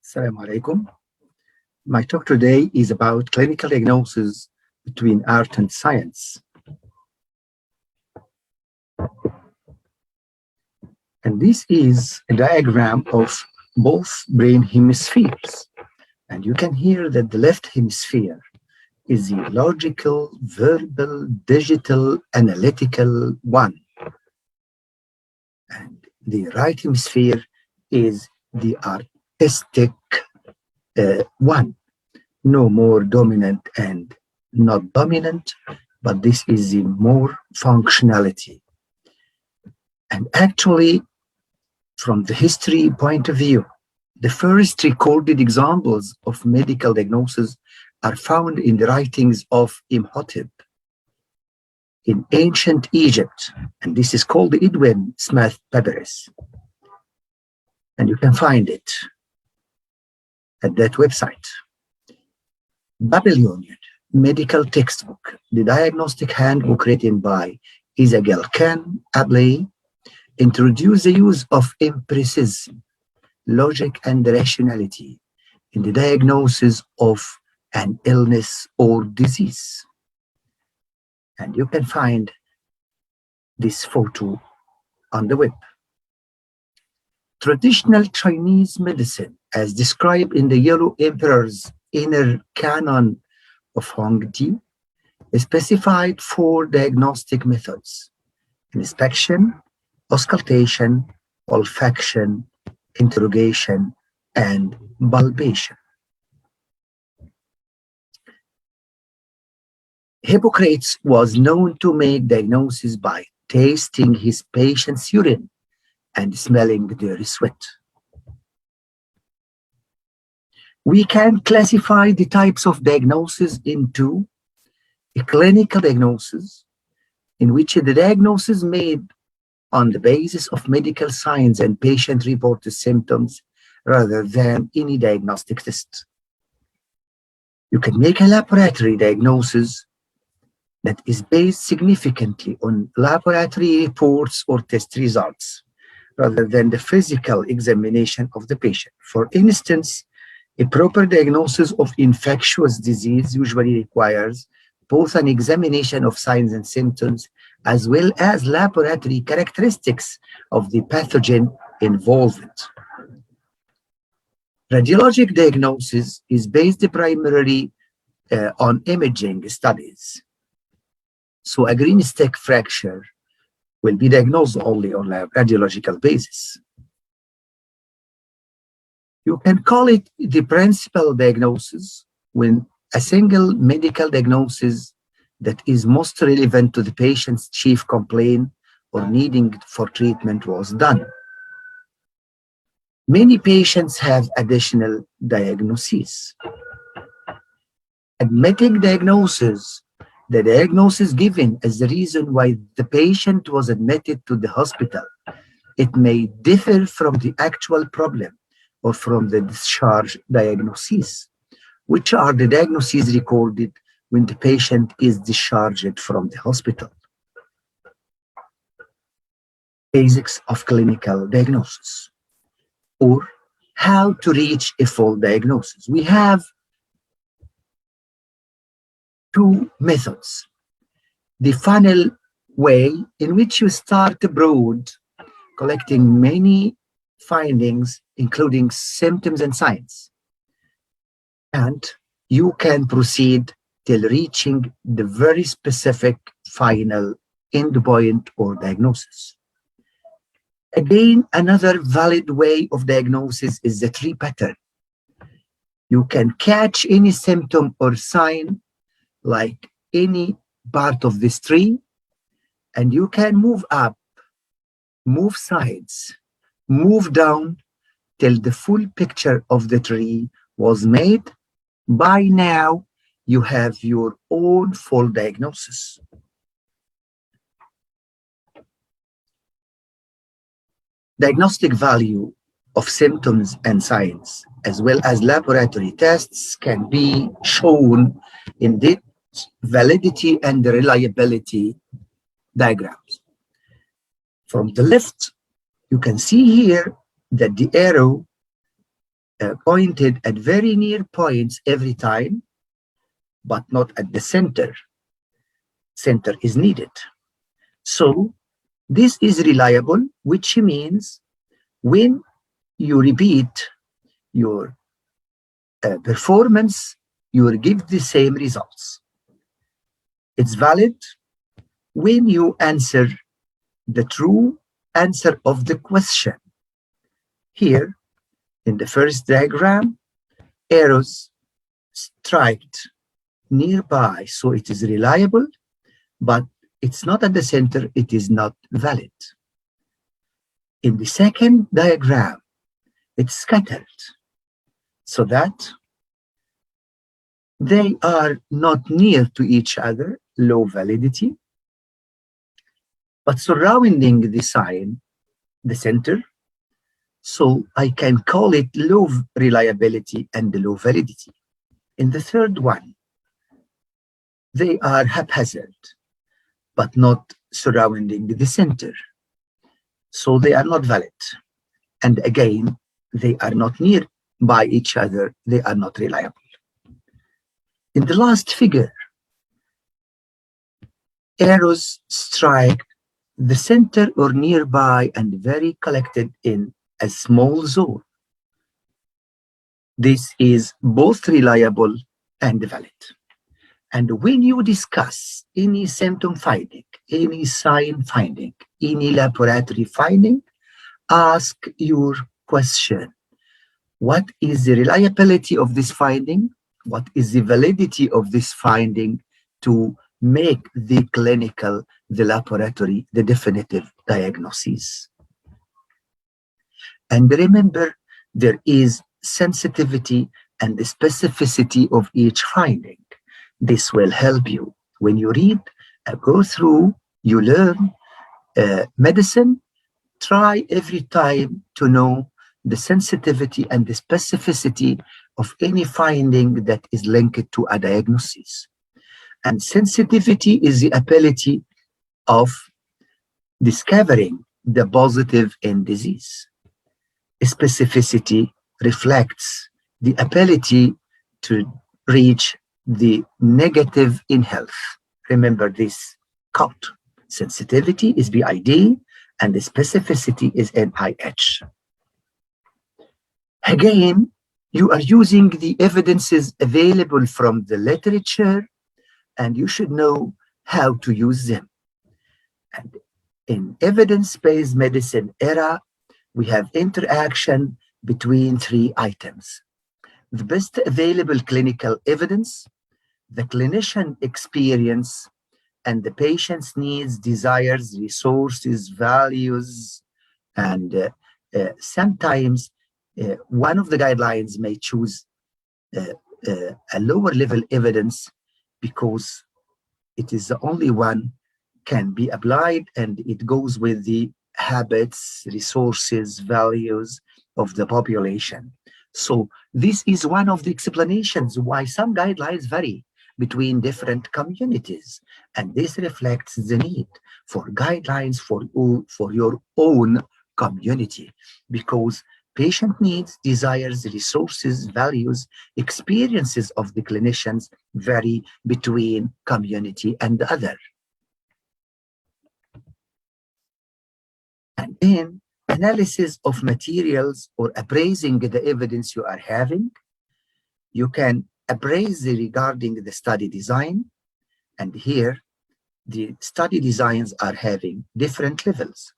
Assalamu alaikum. My talk today is about clinical diagnosis between art and science. And this is a diagram of both brain hemispheres. And you can hear that the left hemisphere is the logical, verbal, digital, analytical one. And the right hemisphere is the artistic one. No more dominant and not dominant, but this is the more functionality. And actually, from the history point of view, the first recorded examples of medical diagnosis are found in the writings of Imhotep in ancient Egypt, and this is called the Edwin Smith Papyrus. And you can find it at that website. Babylonian medical textbook, the diagnostic handbook written by Isabel Khan Ablay, introduced the use of empiricism, logic, and rationality in the diagnosis of an illness or disease. And you can find this photo on the web. Traditional Chinese medicine, as described in the Yellow Emperor's Inner Canon of Hongdi, is specified 4 diagnostic methods: inspection, auscultation, olfaction, interrogation, and palpation. Hippocrates was known to make diagnosis by tasting his patient's urine and smelling their sweat. We can classify the types of diagnosis into a clinical diagnosis, in which the diagnosis made on the basis of medical science and patient-reported symptoms rather than any diagnostic test. You can make a laboratory diagnosis that is based significantly on laboratory reports or test results rather than the physical examination of the patient. For instance, a proper diagnosis of infectious disease usually requires both an examination of signs and symptoms as well as laboratory characteristics of the pathogen involved. Radiologic diagnosis is based primarily on imaging studies. So a green stick fracture will be diagnosed only on a radiological basis. You can call it the principal diagnosis when a single medical diagnosis that is most relevant to the patient's chief complaint or needing for treatment was done. Many patients have additional diagnoses. Admitting diagnosis, the diagnosis given as the reason why the patient was admitted to the hospital, it may differ from the actual problem or from the discharge diagnoses, which are the diagnoses recorded when the patient is discharged from the hospital. Basics of clinical diagnosis, or how to reach a full diagnosis. We have 2 methods. The funnel way, in which you start broad, collecting many findings, including symptoms and signs. And you can proceed till reaching the very specific final endpoint or diagnosis. Again, another valid way of diagnosis is the tree pattern. You can catch any symptom or sign like any part of this tree, and you can move up, move sides, move down till the full picture of the tree was made. By now, you have your own full diagnosis. Diagnostic value of symptoms and signs, as well as laboratory tests, can be shown in the validity and reliability diagrams. From the left, you can see here that the arrow pointed at very near points every time, but not at the center. Center is needed. So this is reliable, which means when you repeat your performance, you will give the same results. It's valid when you answer the true answer of the question. Here, in the first diagram, arrows striped nearby, so it is reliable, but it's not at the center, it is not valid. In the second diagram, it's scattered, so that they are not near to each other, low validity, but surrounding the sign, the center, so I can call it low reliability and low validity. In the third one, they are haphazard, but not surrounding the center, so they are not valid. And again, they are not near by each other, they are not reliable. In the last figure, arrows strike the center or nearby and very collected in a small zone. This is both reliable and valid. And when you discuss any symptom finding, any sign finding, any laboratory finding, ask your question. What is the reliability of this finding? What is the validity of this finding to make the clinical, the laboratory, the definitive diagnosis? And remember, there is sensitivity and the specificity of each finding. This will help you. When you read, go through, you learn medicine, try every time to know the sensitivity and the specificity of any finding that is linked to a diagnosis. And sensitivity is the ability of discovering the positive in disease. Specificity reflects the ability to reach the negative in health. Remember this count. Sensitivity is BID and the specificity is NIH. Again, you are using the evidences available from the literature and you should know how to use them. And in evidence-based medicine era, we have interaction between three items: the best available clinical evidence, the clinician experience, and the patient's needs, desires, resources, values, and sometimes one of the guidelines may choose a lower level evidence because it is the only one can be applied and it goes with the habits, resources, values of the population. So this is one of the explanations why some guidelines vary between different communities. And this reflects the need for guidelines for your own community, because patient needs, desires, resources, values, experiences of the clinicians vary between community and other. And then analysis of materials or appraising the evidence you are having. You can appraise regarding the study design. And here, the study designs are having different levels.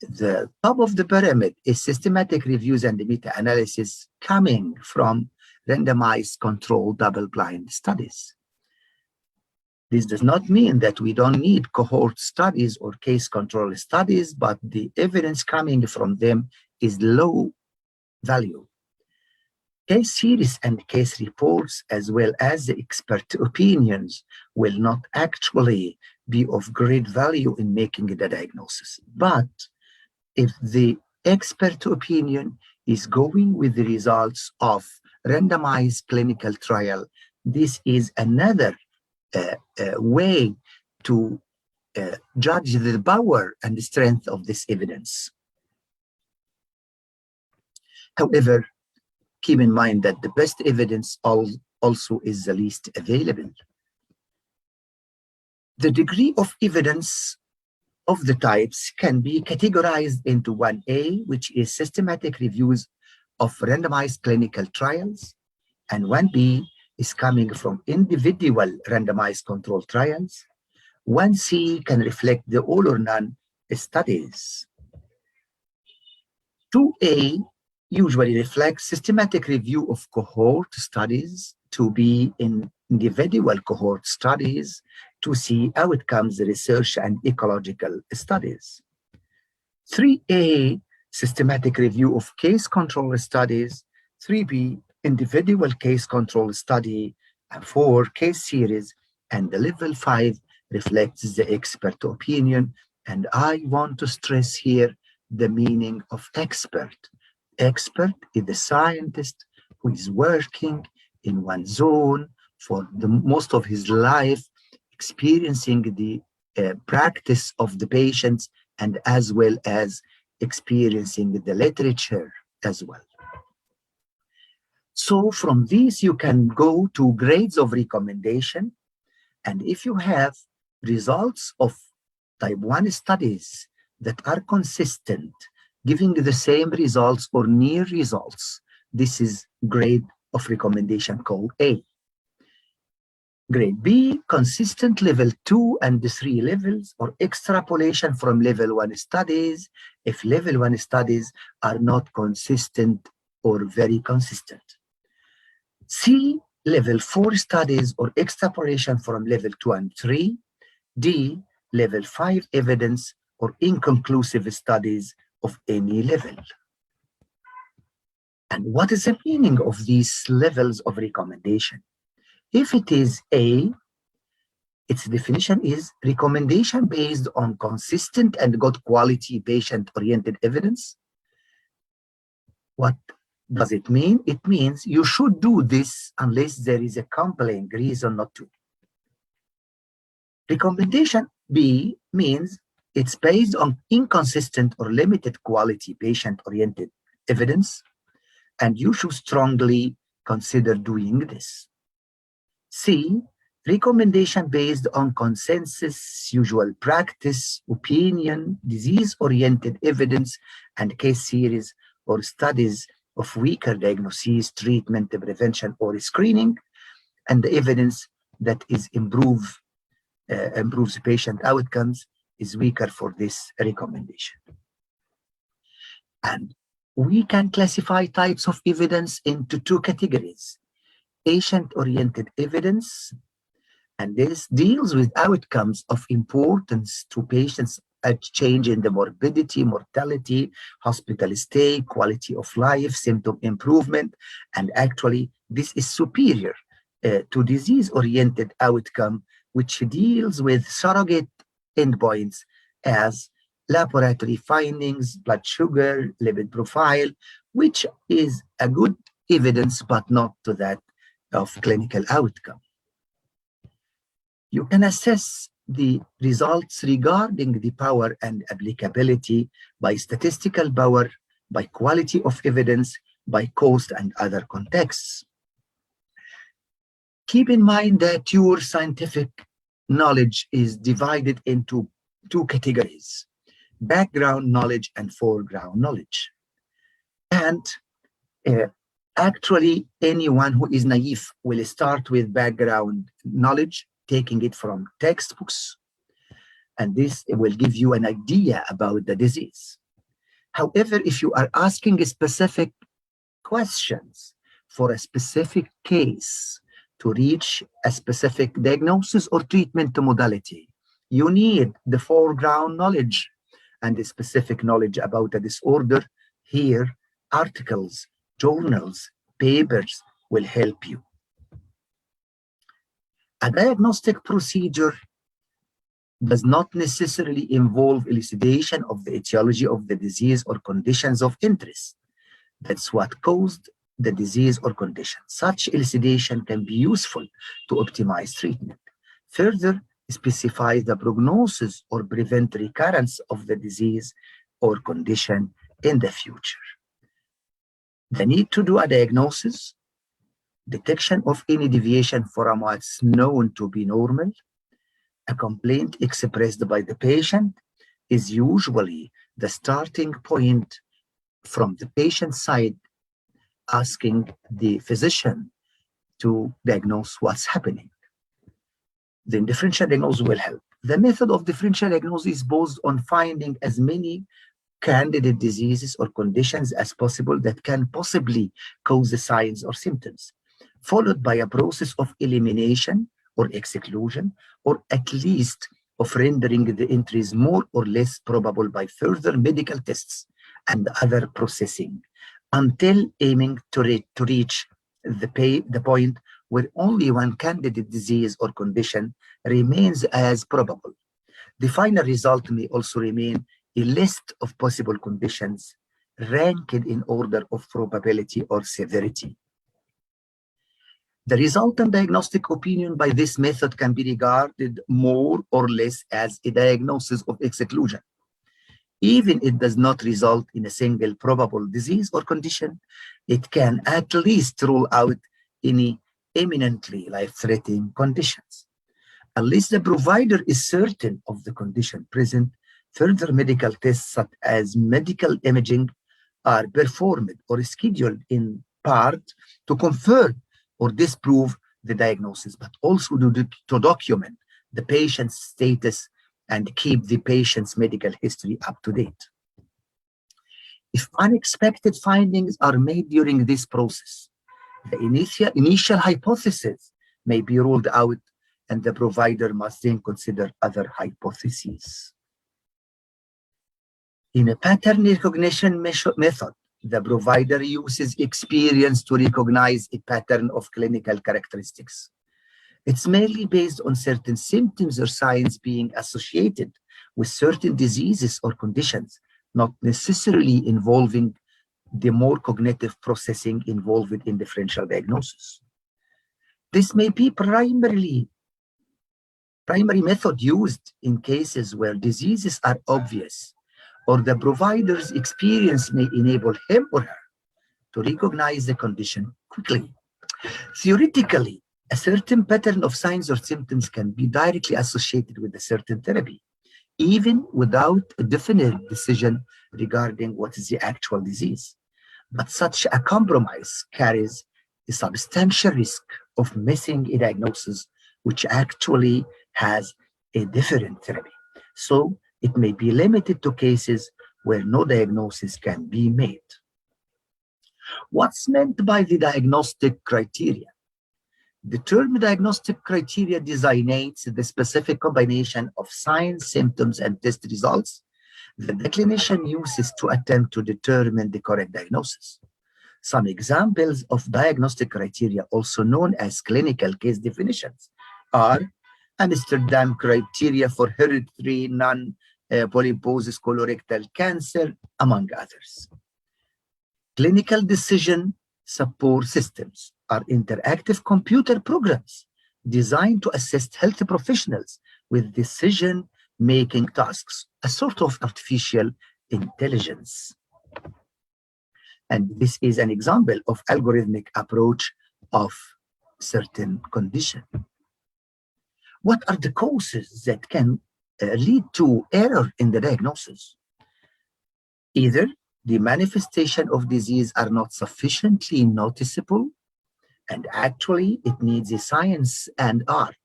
The top of the pyramid is systematic reviews and meta-analysis coming from randomized controlled double-blind studies. This does not mean that we don't need cohort studies or case control studies, but the evidence coming from them is low value. Case series and case reports, as well as the expert opinions, will not actually be of great value in making the diagnosis. But if the expert opinion is going with the results of randomized clinical trial, this is another way to judge the power and the strength of this evidence. However, keep in mind that the best evidence also is the least available. The degree of evidence of the types can be categorized into 1A, which is systematic reviews of randomized clinical trials, and 1B is coming from individual randomized controlled trials. 1C can reflect the all or none studies. 2A usually reflects systematic review of cohort studies. 2B in individual cohort studies. 2C outcomes research and ecological studies. 3A systematic review of case control studies. 3B individual case control study. And 4 case series. And the level 5 reflects the expert opinion. And I want to stress here the meaning of expert. Expert is the scientist who is working in one zone for the most of his life, experiencing the practice of the patients and as well as experiencing the literature as well. So from these, you can go to grades of recommendation. And if you have results of type 1 studies that are consistent, giving the same results or near results, this is grade of recommendation called A. Grade B, consistent level 2 and 3 levels, or extrapolation from level 1 studies if level 1 studies are not consistent or very consistent. C, level 4 studies or extrapolation from level 2 and 3. D, level 5 evidence or inconclusive studies of any level. And what is the meaning of these levels of recommendation? If it is A, its definition is recommendation based on consistent and good quality patient-oriented evidence. What does it mean? It means you should do this unless there is a compelling reason not to. Recommendation B means it's based on inconsistent or limited quality patient-oriented evidence, and you should strongly consider doing this. C, recommendation based on consensus, usual practice, opinion, disease-oriented evidence, and case series or studies of weaker diagnosis, treatment, prevention, or screening, and the evidence that is improves patient outcomes is weaker for this recommendation. And we can classify types of evidence into 2 categories: patient-oriented evidence, and this deals with outcomes of importance to patients, a change in the morbidity, mortality, hospital stay, quality of life, symptom improvement, and actually this is superior to disease-oriented outcome, which deals with surrogate endpoints as laboratory findings, blood sugar, lipid profile, which is a good evidence, but not to that of clinical outcome. You can assess the results regarding the power and applicability by statistical power, by quality of evidence, by cost and other contexts. Keep in mind that your scientific knowledge is divided into 2 categories: background knowledge and foreground knowledge. And actually, anyone who is naive will start with background knowledge, taking it from textbooks, and this will give you an idea about the disease. However, if you are asking specific questions for a specific case to reach a specific diagnosis or treatment modality, you need the foreground knowledge and the specific knowledge about a disorder. Here, articles, journals, papers will help you. A diagnostic procedure does not necessarily involve elucidation of the etiology of the disease or conditions of interest. That's what caused the disease or condition. Such elucidation can be useful to optimize treatment. Further, specify the prognosis or prevent recurrence of the disease or condition in the future. The need to do a diagnosis, detection of any deviation from what's known to be normal, a complaint expressed by the patient is usually the starting point from the patient side, asking the physician to diagnose what's happening. Then differential diagnosis will help. The method of differential diagnosis is based on finding as many candidate diseases or conditions as possible that can possibly cause the signs or symptoms, followed by a process of elimination or exclusion, or at least of rendering the entries more or less probable by further medical tests and other processing, until aiming to reach the point where only one candidate disease or condition remains as probable. The final result may also remain a list of possible conditions ranked in order of probability or severity. The resultant diagnostic opinion by this method can be regarded more or less as a diagnosis of exclusion. Even if it does not result in a single probable disease or condition, it can at least rule out any eminently life-threatening conditions. Unless the provider is certain of the condition present, further medical tests such as medical imaging are performed or scheduled in part to confirm or disprove the diagnosis, but also to document the patient's status and keep the patient's medical history up to date. If unexpected findings are made during this process, the initial hypothesis may be ruled out, and the provider must then consider other hypotheses. In a pattern recognition method, the provider uses experience to recognize a pattern of clinical characteristics. It's mainly based on certain symptoms or signs being associated with certain diseases or conditions, not necessarily involving the more cognitive processing involved in differential diagnosis. This may be primary method used in cases where diseases are obvious, or the provider's experience may enable him or her to recognize the condition quickly. Theoretically, a certain pattern of signs or symptoms can be directly associated with a certain therapy, even without a definite decision regarding what is the actual disease. But such a compromise carries a substantial risk of missing a diagnosis which actually has a different therapy. So it may be limited to cases where no diagnosis can be made. What's meant by the diagnostic criteria? The term diagnostic criteria designates the specific combination of signs, symptoms, and test results that the clinician uses to attempt to determine the correct diagnosis. Some examples of diagnostic criteria, also known as clinical case definitions, are Amsterdam criteria for hereditary non-polyposis colorectal cancer, among others. Clinical decision support systems are interactive computer programs designed to assist health professionals with decision-making tasks, a sort of artificial intelligence. And this is an example of algorithmic approach of certain condition. What are the causes that can lead to error in the diagnosis? Either the manifestation of disease are not sufficiently noticeable, and actually it needs a science and art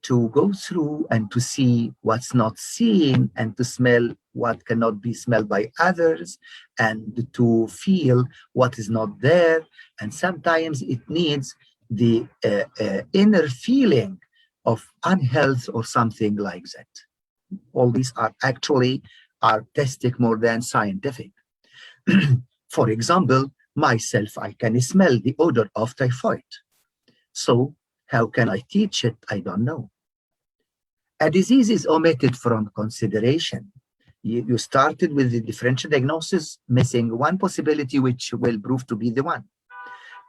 to go through and to see what's not seen, and to smell what cannot be smelled by others, and to feel what is not there. And sometimes it needs the inner feeling of unhealth or something like that. All these are actually artistic more than scientific. For example, myself, I can smell the odor of typhoid. So how can I teach it? I don't know. A disease is omitted from consideration. You started with the differential diagnosis, missing one possibility which will prove to be the one.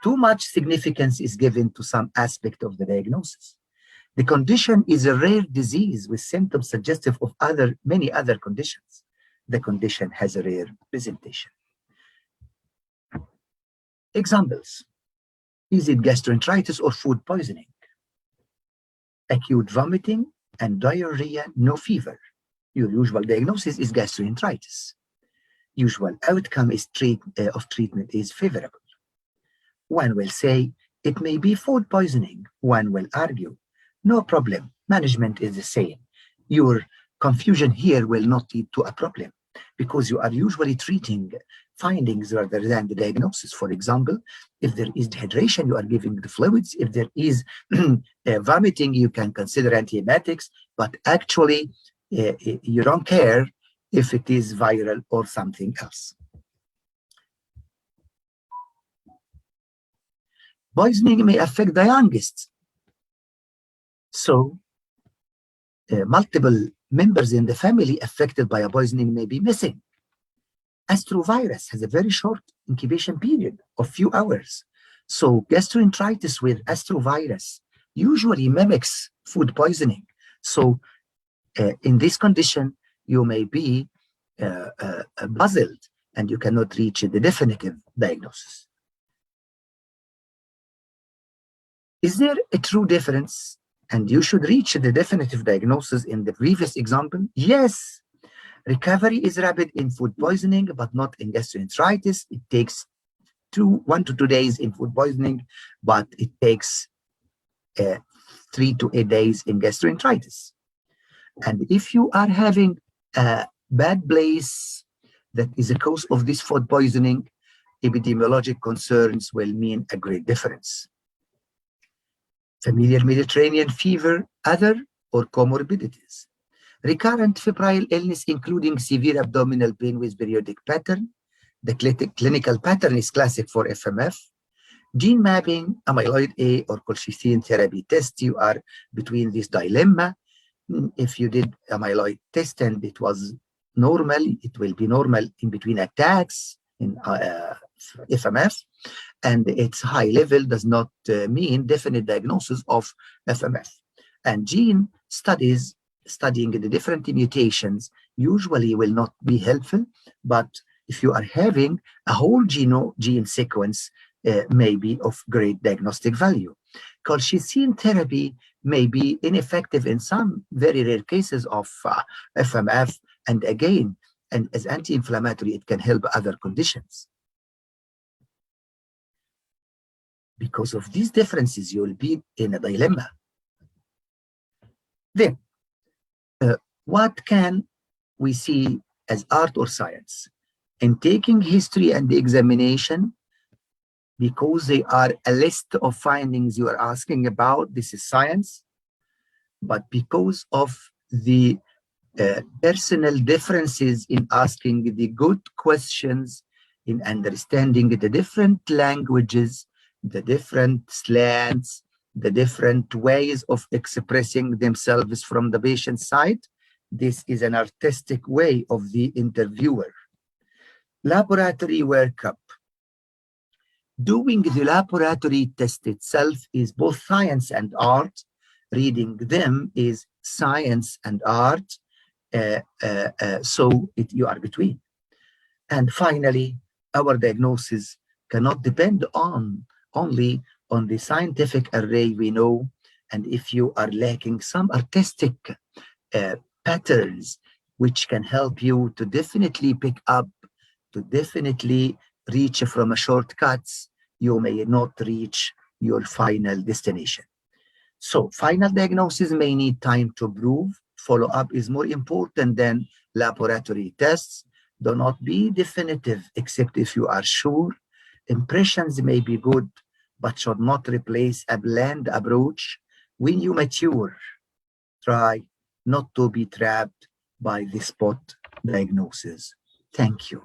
Too much significance is given to some aspect of the diagnosis. The condition is a rare disease with symptoms suggestive of many other conditions. The condition has a rare presentation. Examples: is it gastroenteritis or food poisoning? Acute vomiting and diarrhea, no fever. Your usual diagnosis is gastroenteritis. Usual outcome is of treatment is favorable. One will say it may be food poisoning. One will argue, no problem, management is the same. Your confusion here will not lead to a problem because you are usually treating findings rather than the diagnosis. For example, if there is dehydration, you are giving the fluids. If there is vomiting, you can consider antibiotics, but actually you don't care if it is viral or something else. Poisoning may affect the youngest. So multiple members in the family affected by a poisoning may be missing. Astrovirus has a very short incubation period of few hours. So gastroenteritis with astrovirus usually mimics food poisoning. So in this condition, you may be puzzled and you cannot reach the definitive diagnosis. Is there a true difference and you should reach the definitive diagnosis in the previous example? Yes. Recovery is rapid in food poisoning, but not in gastroenteritis. It takes 1 to 2 days in food poisoning, but it takes 3 to 8 days in gastroenteritis. And if you are having a bad place that is a cause of this food poisoning, epidemiologic concerns will mean a great difference. Familial Mediterranean fever, other or comorbidities. Recurrent febrile illness, including severe abdominal pain with periodic pattern. The clinical pattern is classic for FMF. Gene mapping, amyloid A or colchicine therapy test, you are between this dilemma. If you did amyloid test and it was normal, it will be normal in between attacks in FMF, and its high level does not mean definite diagnosis of FMF. And gene studies studying the different mutations usually will not be helpful, but if you are having a whole gene sequence, may be of great diagnostic value. Colchicine therapy may be ineffective in some very rare cases of FMF, and again, and as anti-inflammatory, it can help other conditions. Because of these differences, you will be in a dilemma. Then, what can we see as art or science? In taking history and the examination, because they are a list of findings you are asking about, this is science. But because of the personal differences in asking the good questions, in understanding the different languages, the different slants, the different ways of expressing themselves from the patient's side, this is an artistic way of the interviewer. Laboratory workup. Doing the laboratory test itself is both science and art. Reading them is science and art. So you are between. And finally, our diagnosis cannot depend only on the scientific array we know. And if you are lacking some artistic patterns which can help you to definitely pick up, to definitely reach from a shortcuts, you may not reach your final destination. So final diagnosis may need time to prove. Follow-up is more important than laboratory tests. Do not be definitive except if you are sure. Impressions may be good, but should not replace a bland approach. When you mature, try not to be trapped by the spot diagnosis. Thank you.